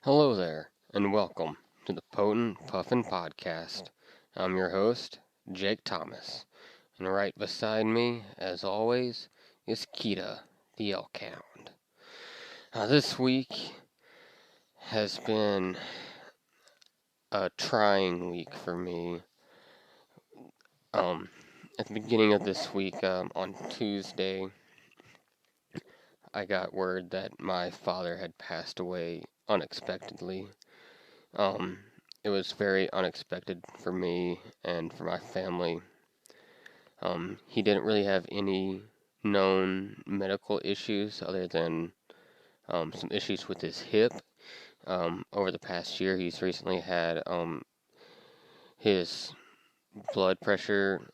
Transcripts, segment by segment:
Hello there, and welcome to the Potent Puffin podcast. I'm your host, Jake Thomas, and right beside me, as always, is Kita, the Elk Hound. This week has been a trying week for me. At the beginning of this week, on Tuesday, I got word that my father had passed away unexpectedly. Um, it was very unexpected for me and for my family. He didn't really have any known medical issues other than some issues with his hip. Over the past year, he's recently had his blood pressure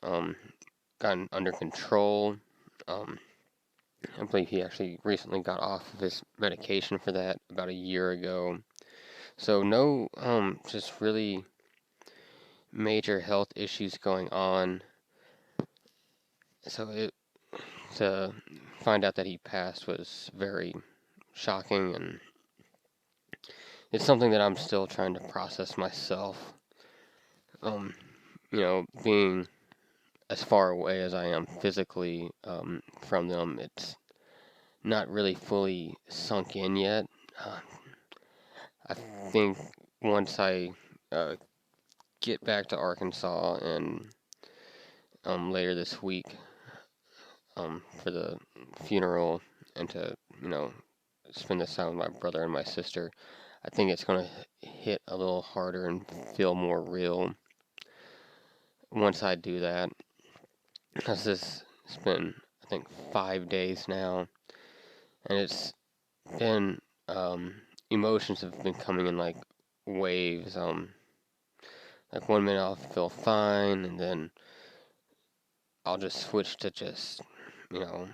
gotten under control. Um, I believe he actually recently got off of his medication for that about a year ago. So no, just really major health issues going on. So to find out that he passed was very shocking, and it's something that I'm still trying to process myself. Um, being as far away as I am physically from them, it's not really fully sunk in yet. Uh, I think once I uh, get back to Arkansas and later this week for the funeral and to, spend this time with my brother and my sister, I think it's going to hit a little harder and feel more real once I do that. Because it's been, I think, 5 days now, and it's been, emotions have been coming in like waves. Like 1 minute I'll feel fine, and then I'll just switch to just, you know,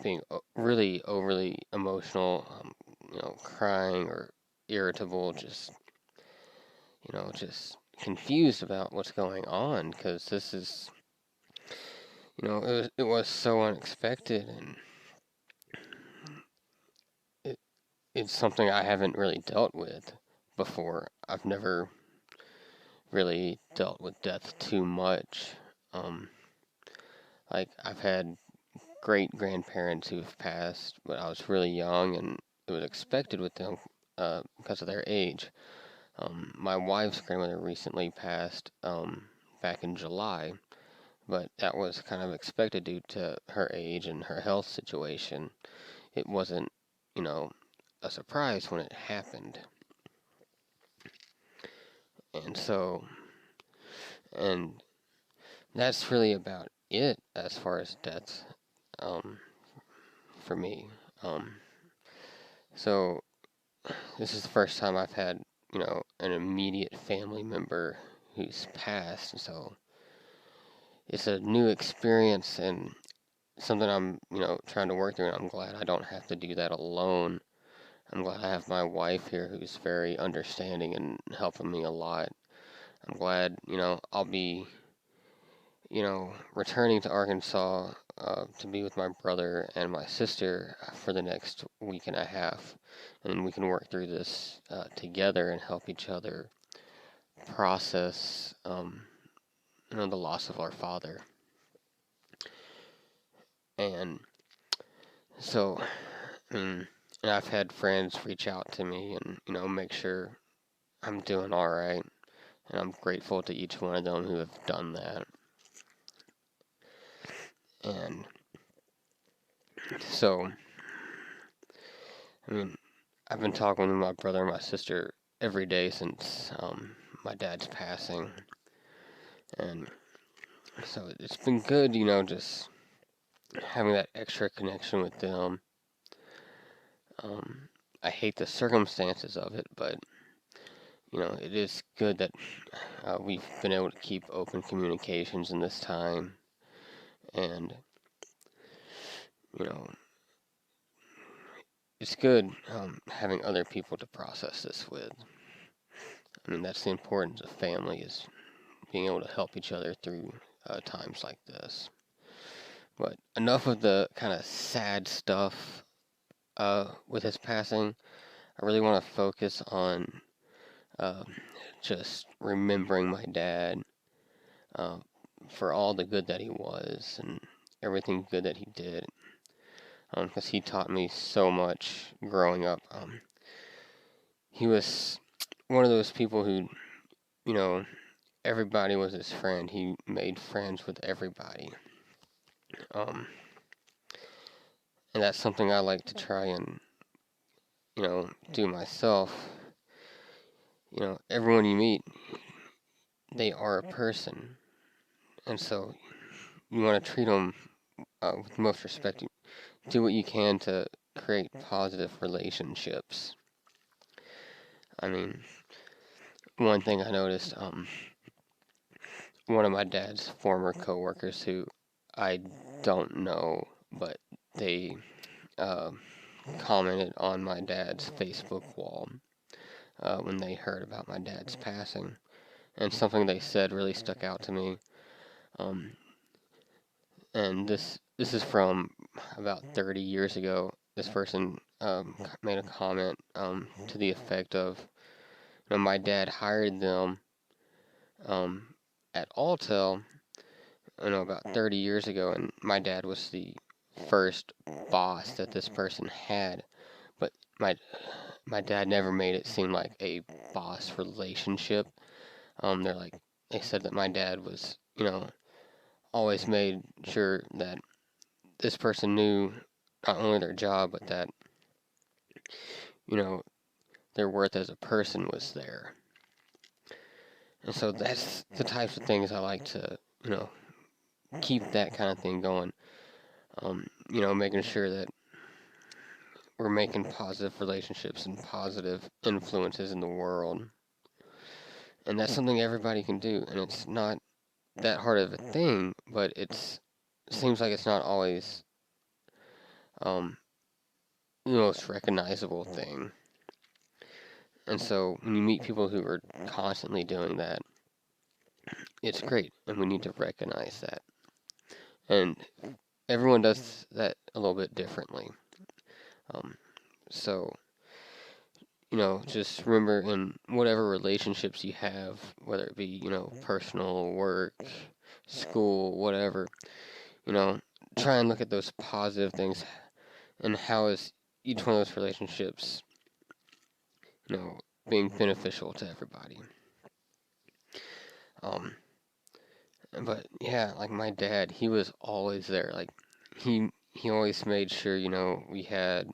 being really overly emotional, crying or irritable, just confused about what's going on because this is, it was so unexpected, and it, it's something I haven't really dealt with before. I've never really dealt with death too much. Um, like I've had great grandparents who've passed, but I was really young, and it was expected with them because of their age. My wife's grandmother recently passed back in July, but that was kind of expected due to her age and her health situation. It wasn't, you know, a surprise when it happened. And so, and that's really about it as far as deaths um, for me. Um, so, this is the first time I've had, an immediate family member who's passed. So, it's a new experience and something I'm, trying to work through. And I'm glad I don't have to do that alone. I'm glad I have my wife here who's very understanding and helping me a lot. I'm glad, I'll be, returning to Arkansas to be with my brother and my sister for the next week and a half. And we can work through this together and help each other process, the loss of our father. And so, and I've had friends reach out to me and, make sure I'm doing all right. And I'm grateful to each one of them who have done that. And so, I mean, I've been talking with my brother and my sister every day since my dad's passing. And so it's been good, just having that extra connection with them. I hate the circumstances of it, but, it is good that we've been able to keep open communications in this time. And, you know, it's good having other people to process this with. I mean, that's the importance of family, is being able to help each other through times like this. But enough of the kind of sad stuff with his passing. I really want to focus on uh, just remembering my dad uh, for all the good that he was and everything good that he did, because he taught me so much growing up. He was one of those people who, you know, everybody was his friend. He made friends with everybody. Um, and that's something I like to try and, do myself. Everyone you meet, they are a person. And so you want to treat them with the most respect. Do what you can to create positive relationships. I mean, one thing I noticed, one of my dad's former coworkers who I don't know, but they uh, commented on my dad's Facebook wall when they heard about my dad's passing, and something they said really stuck out to me. Um, and this is from about 30 years ago. This person made a comment to the effect of, my dad hired them um, at Alltel, about 30 years ago, and my dad was the first boss that this person had, but my my dad never made it seem like a boss relationship. They said that my dad was, always made sure that this person knew not only their job, but that, you know, their worth as a person was there. And so that's the types of things I like to, keep that kind of thing going. Making sure that we're making positive relationships and positive influences in the world. And that's something everybody can do. And it's not that hard of a thing, but it seems like it's not always um, the most recognizable thing. And so when you meet people who are constantly doing that, it's great, and we need to recognize that. And everyone does that a little bit differently. Um, so, just remember in whatever relationships you have, whether it be, personal, work, school, whatever, you know, try and look at those positive things and how is each one of those relationships, being beneficial to everybody. Um, but yeah, like my dad, he was always there. Like he always made sure, we had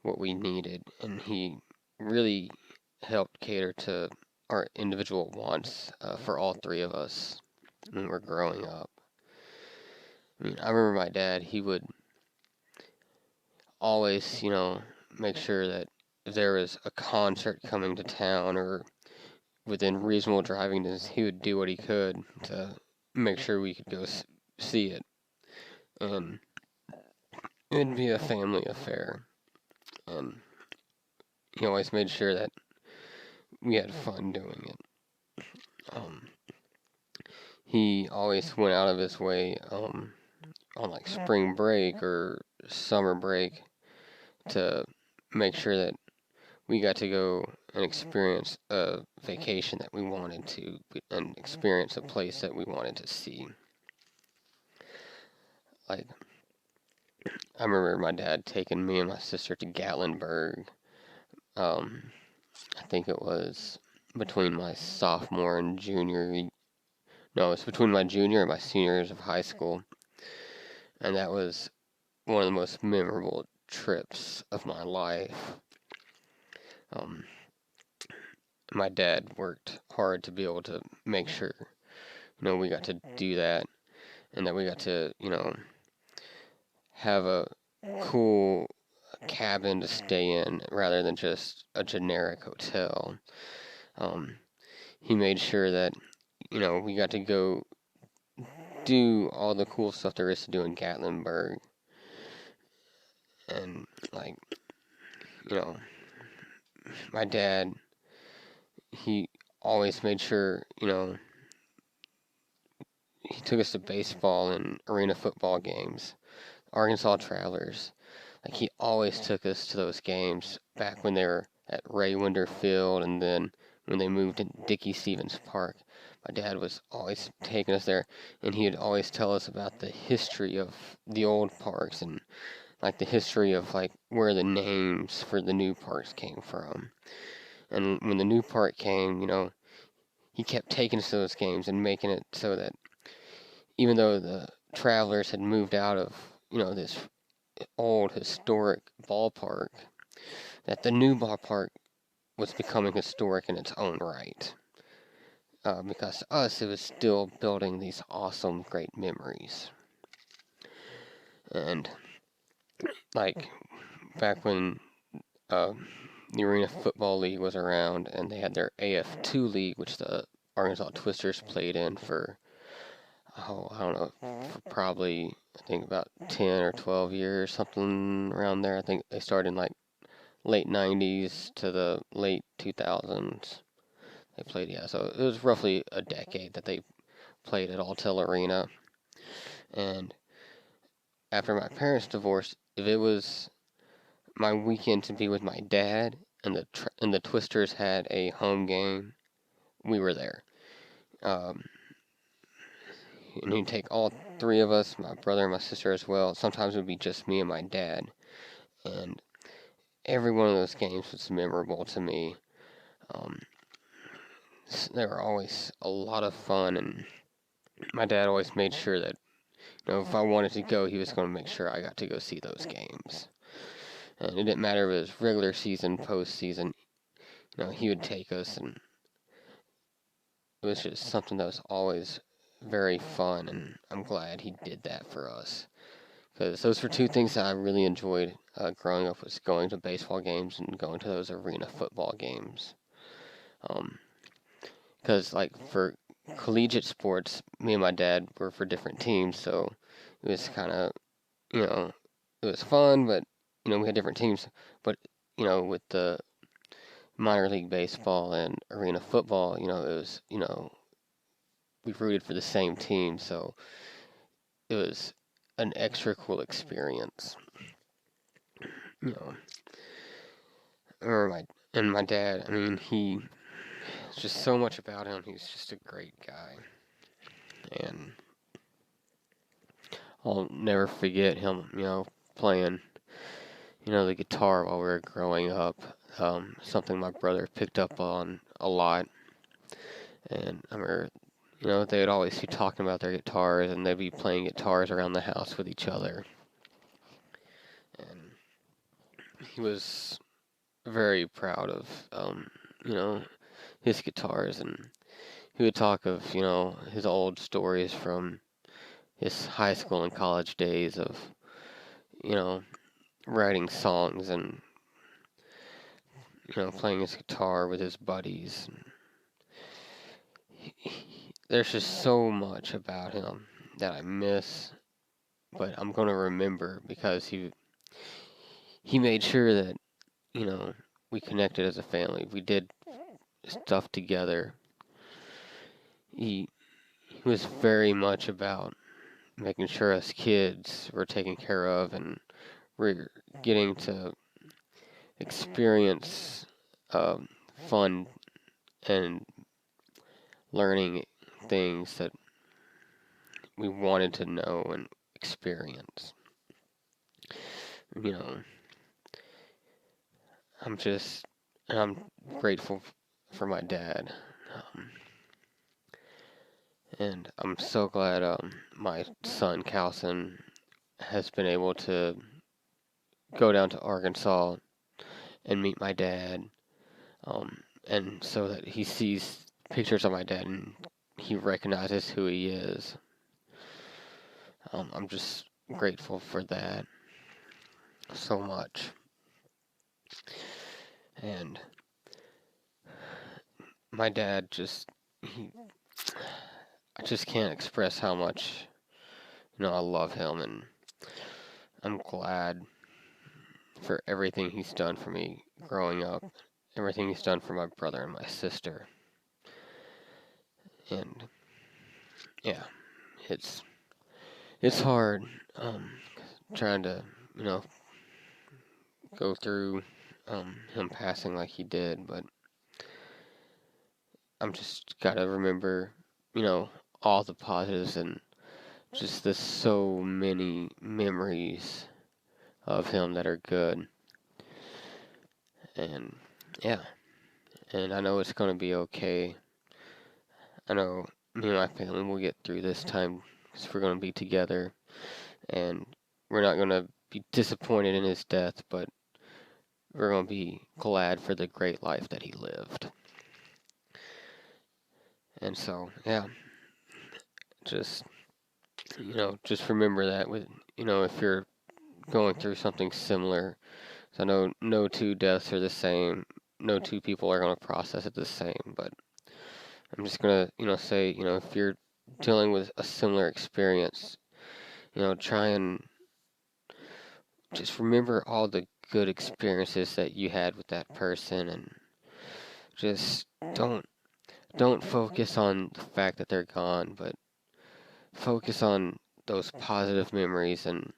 what we needed, and he really helped cater to our individual wants for all three of us when we're growing up. I mean, I remember my dad, he would always, make sure that if there was a concert coming to town or within reasonable driving distance, he would do what he could to make sure we could go see it. And it'd be a family affair. And he always made sure that we had fun doing it. He always went out of his way on like spring break or summer break to make sure that we got to go and experience a vacation that we wanted to and experience a place that we wanted to see. Like, I remember my dad taking me and my sister to Gatlinburg. I think it was between my sophomore and junior. No, it's between my junior and my senior years of high school, and that was one of the most memorable trips of my life. My dad worked hard to be able to make sure, we got to do that, and that we got to, have a cool cabin to stay in rather than just a generic hotel. He made sure that, we got to go do all the cool stuff there is to do in Gatlinburg. And, like, my dad, he always made sure, he took us to baseball and arena football games, Arkansas Travelers. Like, he always took us to those games back when they were at Ray Winder Field, and then when they moved to Dickey Stevens Park. My dad was always taking us there, and he would always tell us about the history of the old parks, and like the history of like where the names for the new parks came from. And when the new park came, he kept taking us to those games and making it so that even though the travelers had moved out of, this old historic ballpark, that the new ballpark was becoming historic in its own right. Because to us, it was still building these awesome, great memories. And like back when uh, the Arena Football League was around, and they had their AF2 league, which the Arkansas Twisters played in for, I don't know, for probably, I think about 10 or 12 years, something around there. I think they started in like late 90s to the late 2000s. They played, yeah, so it was roughly a decade that they played at Alltel Arena. And after my parents divorced, if it was my weekend to be with my dad and the Twisters had a home game, we were there. Um, and he'd take all three of us, my brother and my sister as well. Sometimes it would be just me and my dad. And every one of those games was memorable to me. Um, they were always a lot of fun, and my dad always made sure that, if I wanted to go, he was going to make sure I got to go see those games. And it didn't matter if it was regular season, postseason, he would take us, and it was just something that was always very fun, and I'm glad he did that for us. Because those were two things that I really enjoyed growing up, was going to baseball games and going to those arena football games. Because, like, for collegiate sports, me and my dad were for different teams, so it was kind of, it was fun, but, we had different teams. But, with the minor league baseball and arena football, it was, we rooted for the same team, so it was an extra cool experience. You know, or my dad. I mean, he's just so much about him. He's just a great guy, and I'll never forget him. Playing, the guitar while we were growing up. Something my brother picked up on a lot, and I remember, they'd always be talking about their guitars, and they'd be playing guitars around the house with each other. And he was very proud of, his guitars, and he would talk of, his old stories from his high school and college days of, writing songs and, playing his guitar with his buddies. There's just so much about him that I miss, but I'm going to remember because he made sure that, we connected as a family. We did stuff together. He was very much about making sure us kids were taken care of, and we're getting to experience fun and learning things that we wanted to know and experience. I'm grateful for my dad. And I'm so glad my son Calson has been able to go down to Arkansas and meet my dad, and so that he sees pictures of my dad and he recognizes who he is. I'm just grateful for that so much. And my dad I just can't express how much, I love him, and I'm glad for everything he's done for me growing up, everything he's done for my brother and my sister. And yeah, it's hard trying to, go through him passing like he did, but I'm just gotta remember, all the positives and just the so many memories of him that are good. And yeah, and I know it's gonna be okay. I know me and my family will get through this time because we're gonna be together, and we're not gonna be disappointed in his death, but we're gonna be glad for the great life that he lived. And so, yeah, just just remember that with if you're going through something similar. So I know no two deaths are the same. No two people are gonna process it the same, but I'm just gonna say if you're dealing with a similar experience, try and just remember all the good experiences that you had with that person, and just don't don't focus on the fact that they're gone, but focus on those positive memories and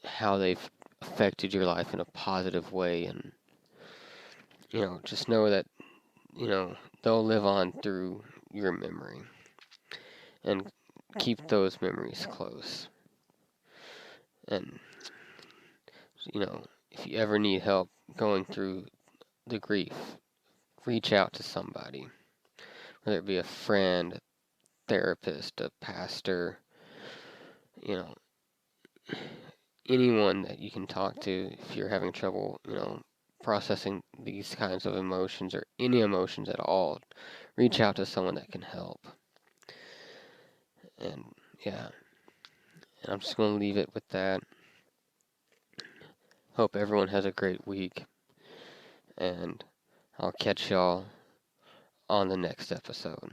how they've affected your life in a positive way. And just know that they'll live on through your memory, and keep those memories close. And if you ever need help going through the grief, reach out to somebody, whether it be a friend, therapist, a pastor, you know, anyone that you can talk to if you're having trouble, processing these kinds of emotions or any emotions at all. Reach out to someone that can help. And yeah, and I'm just going to leave it with that. Hope everyone has a great week, and I'll catch y'all on the next episode.